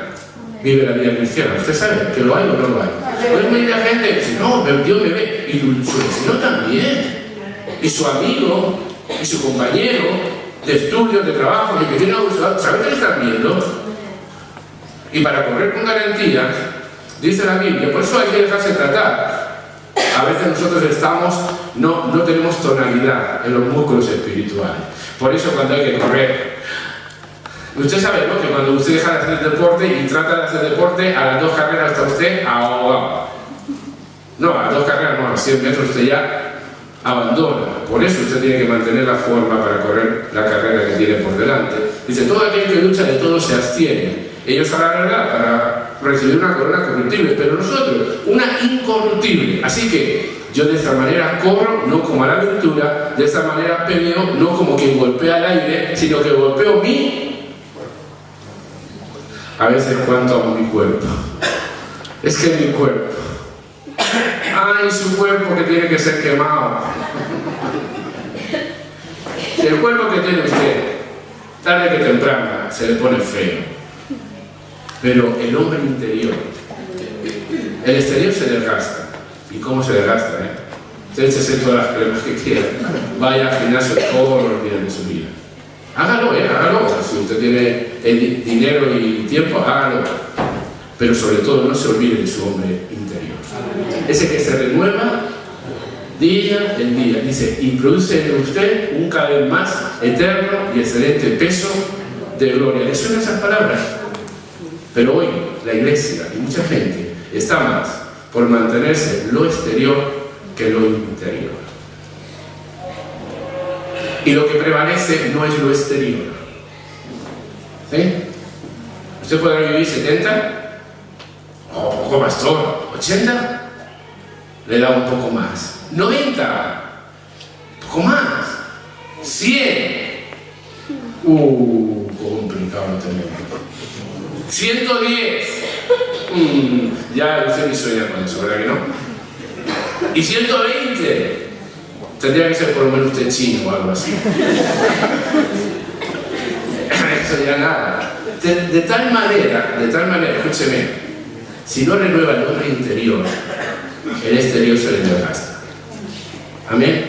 A: vive la vida cristiana. ¿Usted sabe que lo hay o no lo hay? Hoy me dice la gente, dice, no, pero Dios me ve, y su vecino también, y su amigo, y su compañero de estudios, de trabajo, y que viene a usar, ¿sabe qué le están viendo? Y para correr con garantía, dice la Biblia, por eso hay que dejarse tratar. A veces nosotros no tenemos tonalidad en los músculos espirituales. Por eso cuando hay que correr, usted sabe, ¿no?, que cuando usted deja de hacer deporte y trata de hacer deporte, a las 2 carreras está usted ahogado. No, a las 2 carreras no, a los 100 metros usted ya abandona. Por eso usted tiene que mantener la forma para correr la carrera que tiene por delante. Dice, todo aquel que lucha de todo se abstiene. Ellos harán la verdad para recibir una corona corruptible, pero nosotros una incorruptible. Así que yo de esta manera corro, no como a la aventura, de esta manera peleo, no como quien golpea el aire, sino que golpeo a veces cuanto amo mi cuerpo. Es que mi cuerpo, ay, su cuerpo que tiene que ser quemado. El cuerpo que tiene usted, tarde que temprano, se le pone feo. Pero el hombre interior, el exterior se desgasta. ¿Y cómo se desgasta? Usted échese todas las cremas que quiera. Vaya al gimnasio todos los días de su vida. Hágalo, hágalo. Si usted tiene el dinero y tiempo, hágalo. Pero sobre todo no se olvide de su hombre interior. Ese que se renueva día en día. Dice, y produce en usted un cada vez más eterno y excelente peso de gloria. ¿Le suenan esas palabras? Pero hoy la iglesia y mucha gente está más por mantenerse lo exterior que lo interior. Y lo que prevalece no es lo exterior. ¿Sí? ¿Usted podrá vivir 70? O poco más, todo. ¿80? Le da un poco más. 90. Poco más. 100. Complicado no tenemos. 110. Ya usted ni sueña con eso, ¿verdad que no? Y 120 tendría que ser por lo menos usted chino o algo así. Eso ya nada. De tal manera, escúcheme, si no renueva el hombre interior, el exterior se le desgasta. Amén.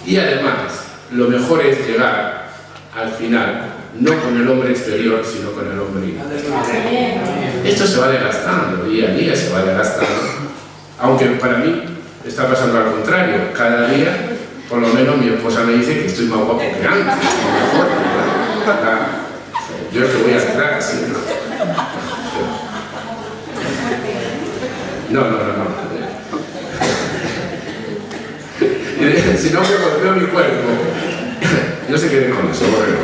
A: Y además, lo mejor es llegar al final, no con el hombre exterior, sino con el hombre interior. Esto se va desgastando, día a día se va desgastando. Aunque para mí está pasando al contrario. Cada día, por lo menos mi esposa me dice que estoy más guapo que antes, mejor. Yo es que voy atrás, ¿sí? No. Si no me golpeo mi cuerpo, no se queden con eso, bórrelo.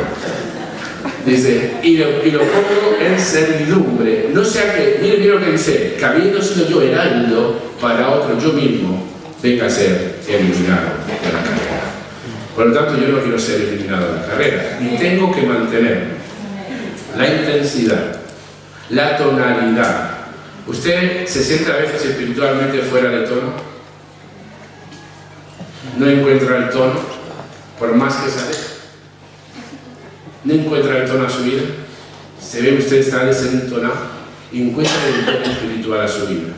A: Dice, y lo pongo en servidumbre. No sea que, mire lo que dice, que habiendo sido yo heraldo para otro, yo mismo venga a ser eliminado de la carrera. Por lo tanto, yo no quiero ser eliminado de la carrera. Y tengo que mantener la intensidad, la tonalidad. ¿Usted se siente a veces espiritualmente fuera de tono? ¿No encuentra el tono? Por más que sale. ¿No encuentra el tono a su vida? ¿Se ve usted está desentonado? Encuentra el tono espiritual a su vida.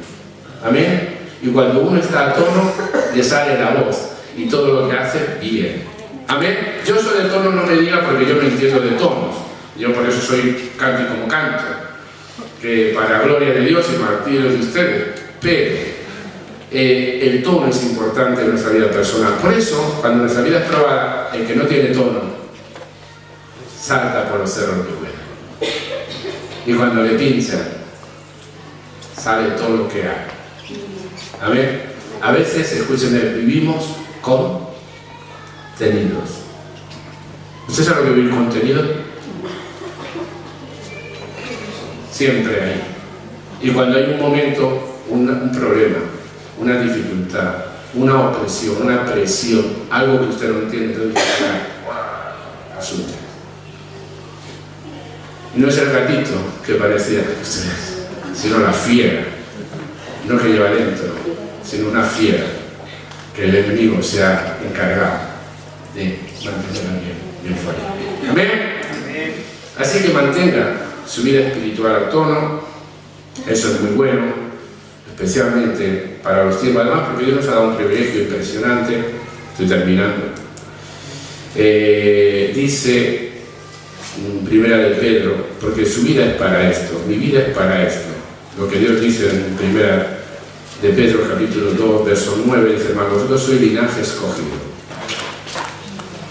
A: ¿Amén? Y cuando uno está a tono, le sale la voz. Y todo lo que hace, bien. ¿Amén? Yo soy de tono, no me diga porque yo no entiendo de tonos. Yo por eso soy canto como canto. Que para gloria de Dios y martirio de ustedes. Pero el tono es importante en nuestra vida personal. Por eso, cuando nuestra vida es probada, el que no tiene tono, salta por los cerros de huevo. Y cuando le pinchan, sale todo lo que hay. Amén. A veces, escúchenme, vivimos contenidos. ¿Usted sabe lo que es vivir contenido? Siempre hay. Y cuando hay un momento, un problema, una dificultad, una opresión, una presión, algo que usted no entiende, entonces asume. No es el gatito que parecía ustedes, sino la fiera, no que lleva dentro, sino una fiera que el enemigo se ha encargado de mantener bien fuerte. ¿Amén? Así que mantenga su vida espiritual a tono. Eso es muy bueno, especialmente para los tiempos, además porque Dios nos ha dado un privilegio impresionante. Estoy terminando. Dice Primera de Pedro, porque su vida es para esto, mi vida es para esto. Lo que Dios dice en Primera de Pedro, capítulo 2, verso 9, dice: hermanos, vosotros sois linaje escogido,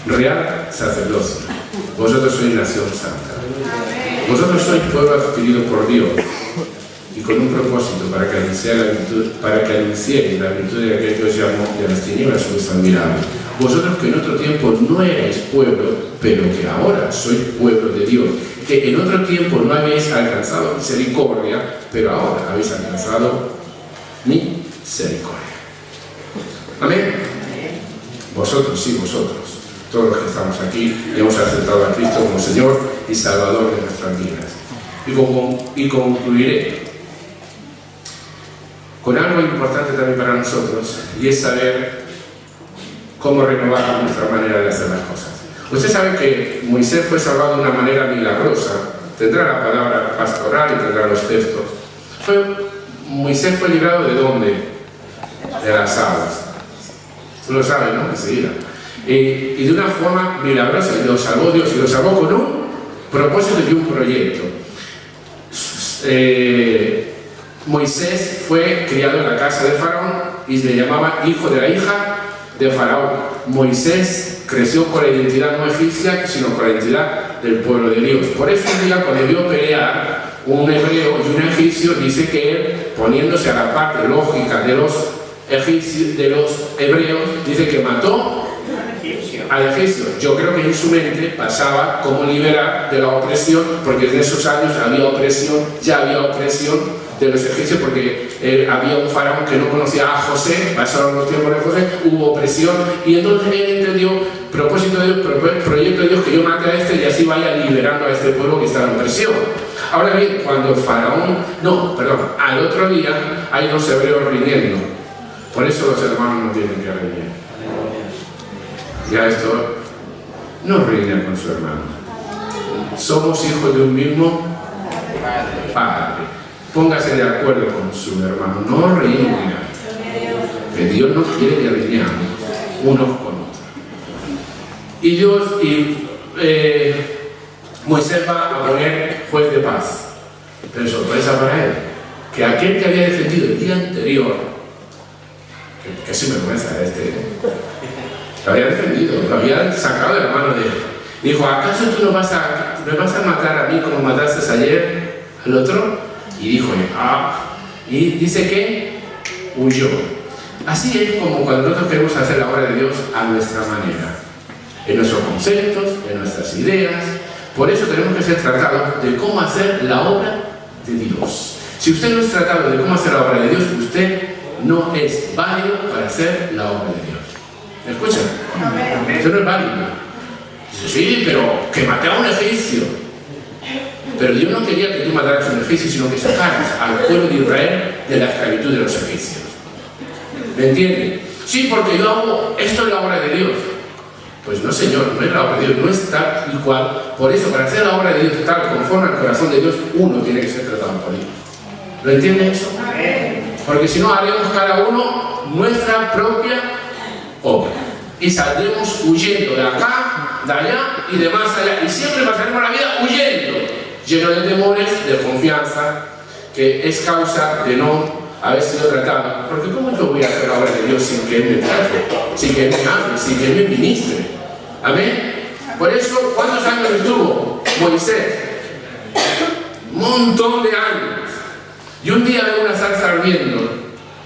A: real sacerdocio, vosotros sois nación santa, vosotros sois pueblo adquirido por Dios, y con un propósito, para que anunciéis la virtud de aquel que os llamó de las tinieblas a su luz admirable. Vosotros que en otro tiempo no erais pueblo, pero que ahora sois pueblo de Dios, que en otro tiempo no habéis alcanzado misericordia, pero ahora habéis alcanzado misericordia. Amén. Vosotros, sí, vosotros, todos los que estamos aquí, hemos aceptado a Cristo como Señor y Salvador de nuestras vidas. Y concluiré con algo importante también para nosotros, y es saber cómo renovar nuestra manera de hacer las cosas. Usted sabe que Moisés fue salvado de una manera milagrosa. Tendrá la palabra pastoral y tendrá los textos. Moisés fue librado ¿de dónde? De las aguas. Tú lo sabes, ¿no? Enseguida. Y de una forma milagrosa, y lo salvó Dios, y lo salvó con un propósito y un proyecto. Moisés fue criado en la casa de Faraón y le llamaban hijo de la hija de Faraón. Moisés creció con la identidad no egipcia, sino con la identidad del pueblo de Dios. Por eso un día, cuando vio pelear un hebreo y un egipcio, dice que él, poniéndose a la parte lógica de los egipcios, de los hebreos, dice que mató al egipcio. Yo creo que en su mente pasaba cómo liberar de la opresión, porque en esos años había opresión, ya había opresión de los egipcios, porque había un faraón que no conocía a José, pasaron los tiempos de José, hubo opresión, y entonces él entendió, propósito de Dios, proyecto de Dios, que yo mate a este y así vaya liberando a este pueblo que está en opresión. Ahora bien, cuando el faraón, al otro día hay dos hebreos riñendo, Por eso los hermanos no tienen que reñir. Ya esto, no reña con su hermano. Somos hijos de un mismo Padre. Póngase de acuerdo con su hermano, no reña. Que Dios no quiere que reñamos unos con otros. Y Moisés va a poner juez de paz. Pero sorpresa para él, que aquel que había defendido el día anterior, que sinvergüenza lo había defendido, lo había sacado de la mano de él. Dijo, ¿acaso tú me vas a matar a mí como mataste ayer al otro? Y dijo, y dice que huyó. Así es como cuando nosotros queremos hacer la obra de Dios a nuestra manera, en nuestros conceptos, en nuestras ideas. Por eso tenemos que ser tratados de cómo hacer la obra de Dios. Si usted no es tratado de cómo hacer la obra de Dios, usted no es válido para hacer la obra de Dios. ¿Me escuchan? Usted no es válido. Dice, sí, pero que maté a un egipcio. Pero Dios no quería que tú mataras a un egipcio, sino que sacaras al pueblo de Israel de la esclavitud de los egipcios. ¿Me entiende? Sí, porque yo hago, esto es la obra de Dios. Pues no, Señor, no es la obra de Dios, no es tal y cual. Por eso, para hacer la obra de Dios tal conforme al corazón de Dios, uno tiene que ser tratado por Dios. ¿Lo entiende eso? Porque si no, haremos cada uno nuestra propia obra. Y saldremos huyendo de acá, de allá y de más allá. Y siempre pasaremos la vida huyendo, lleno de temores, de confianza, que es causa de no haber sido tratado. Porque ¿cómo yo voy a hacer la obra de Dios sin que Él me trate, sin que Él me hable, sin que Él me ministre? Amén. Por eso, ¿cuántos años estuvo Moisés? Un montón de años. Y un día ve una zarza ardiendo,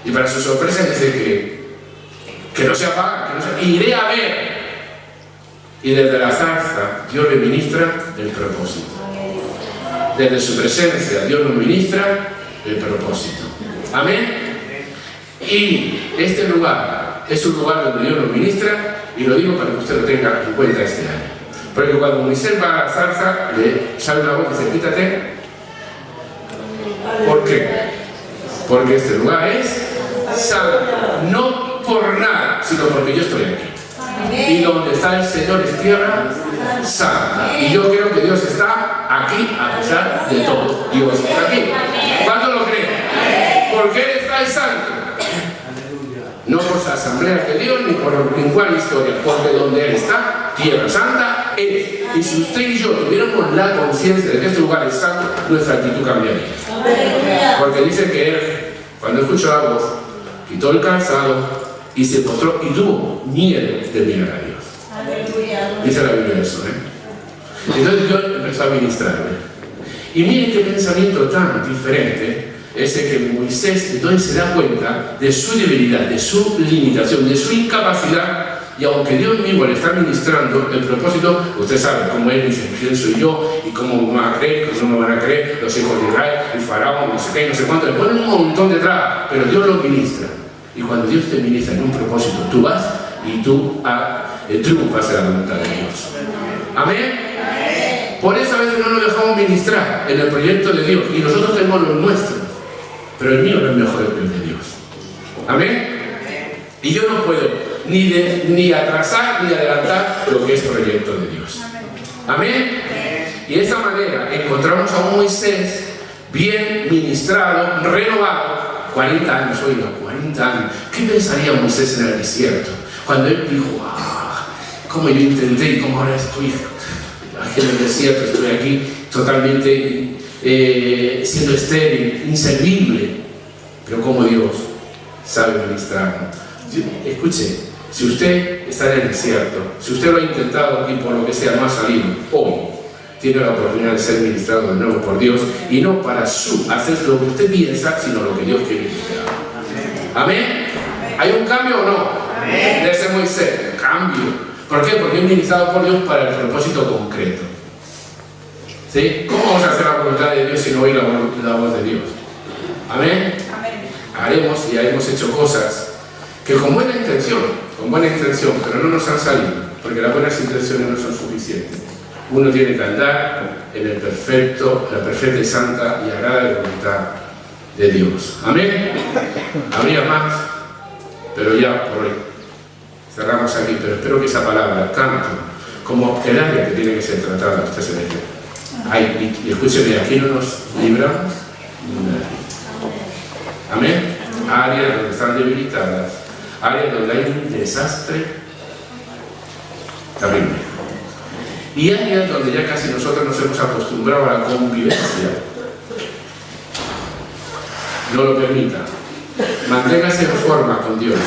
A: y para su sorpresa dice que no se apaga, iré a ver. Y desde la zarza Dios le ministra el propósito. Desde su presencia Dios nos ministra el propósito. Amén. Y este lugar es un lugar donde Dios nos ministra, y lo digo para que usted lo tenga en cuenta este año. Porque cuando Moisés va a la zarza, le sale una voz y dice, quítate. ¿Por qué? Porque este lugar es santo. No por nada, sino porque yo estoy aquí. Y donde está el Señor es tierra santa. Y yo creo que Dios está aquí a pesar de todo. Dios está aquí. ¿Cuánto lo creen? Porque Él está el santo. No por su asamblea de Dios ni por ninguna historia, porque donde Él está, tierra santa es. Y si usted y yo tuviéramos la conciencia de que este lugar es santo, nuestra actitud cambiaría. Porque dice que Él, cuando escuchó la voz, quitó el calzado y se postró y tuvo miedo de mirar a Dios. Dice la Biblia eso, Entonces Dios empezó a ministrarle. Y miren qué pensamiento tan diferente ese que Moisés entonces se da cuenta de su debilidad, de su limitación, de su incapacidad. Y aunque Dios mismo le está ministrando el propósito, usted sabe cómo Él dice, ¿quién soy yo? ¿Y cómo me van a creer? ¿Cómo no me van a creer? Los hijos de Israel, el faraón, no sé qué, no sé cuánto. Le ponen un montón de trabas, pero Dios lo ministra. Y cuando Dios te ministra en un propósito, tú vas y tú triunfas en la voluntad de Dios. ¿Amén? Por eso a veces no nos dejamos ministrar en el proyecto de Dios. Y nosotros tenemos los nuestros. Pero el mío no es mejor que el de Dios. ¿Amén? Y yo no puedo ni atrasar ni adelantar lo que es proyecto de Dios. ¿Amén? Y de esa manera encontramos a un Moisés bien ministrado, renovado. 40 años, oiga, 40 años. ¿Qué pensaría Moisés en el desierto? Cuando él dijo, cómo yo intenté y cómo ahora estoy aquí en el desierto, estoy aquí totalmente siendo estéril, inservible. Pero como Dios sabe ministrarnos. Escuche, si usted está en el desierto, si usted lo ha intentado y por lo que sea no ha salido, hoy tiene la oportunidad de ser ministrado de nuevo por Dios, y no para hacer lo que usted piensa, sino lo que Dios quiere que haga. ¿Amén? ¿Hay un cambio o no? De ese Moisés, cambio. ¿Por qué? Porque es ministrado por Dios para el propósito concreto. ¿Sí? ¿Cómo vamos a hacer la voluntad de Dios si no oír la voz de Dios? ¿Amén? Haremos y hemos hecho cosas que con buena intención, pero no nos han salido, porque las buenas intenciones no son suficientes. Uno tiene que andar en la perfecta y santa y agradable voluntad de Dios. Amén. Habría más, Pero ya por hoy cerramos aquí, pero espero que esa palabra, tanto como el área que tiene que ser tratada, usted se mete. Y escúcheme, aquí no nos libramos nadie. Amén. Áreas donde están debilitadas, áreas donde hay un desastre terrible. Y áreas donde ya casi nosotros nos hemos acostumbrado a la convivencia. No lo permita. Manténgase en forma con Dios.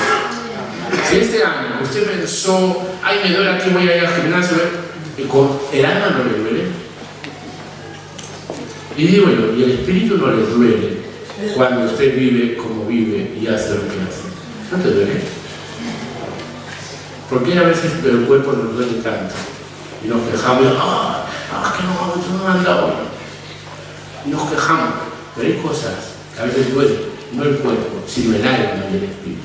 A: Si este año usted pensó, ay, me duele aquí, voy a ir al gimnasio, ¿el alma no le duele? Y digo yo, y el espíritu no le duele cuando usted vive como vive y hace lo que hace. ¿No te duele? Porque a veces el cuerpo nos duele tanto y nos quejamos, que no me han dado. Y nos quejamos, pero hay cosas que a veces duelen, no el cuerpo, sino el alma y el espíritu.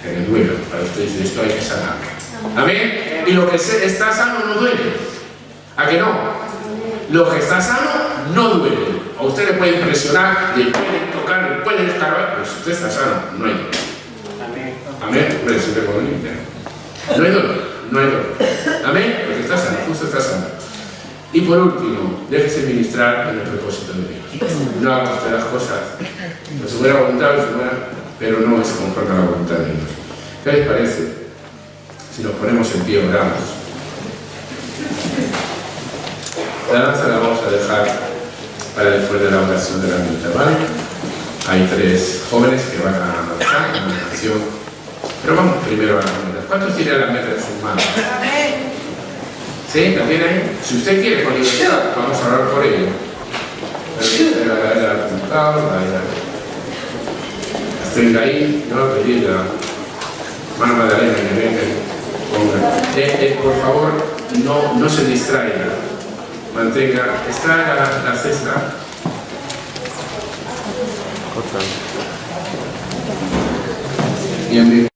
A: Que le duele, para usted dice, esto hay que sanar. ¿Amén? Y lo que está sano no duele. ¿A que no? Lo que está sano no duele. A usted le puede impresionar, le pueden tocar, le pueden escarbar, pero si usted está sano, no hay dolor. Amén. Amén. Hombre, si te limpia. No hay dolor, no hay dolor. Amén. Porque está sano, justo está sano. Y por último, déjese ministrar en el propósito de Dios. No haga usted las cosas con su buena voluntad, pero no es conforme a la voluntad de Dios. ¿Qué les parece? Si nos ponemos en pie, oramos. La danza la vamos a dejar para después de la oración de la mitad, ¿vale? Hay 3 jóvenes que van a danzar en una canción, pero vamos primero a las metas. ¿Cuántos tienen las metas en sus manos? ¿Sí? ¿La tienen ahí? Si usted quiere con libertad, vamos a orar por ello. Tenga ahí, no a pedir a hermana Magdalena que venga y ponga. Por favor, no se distraiga. Mantenga, extraiga la cesta. Bien, bien.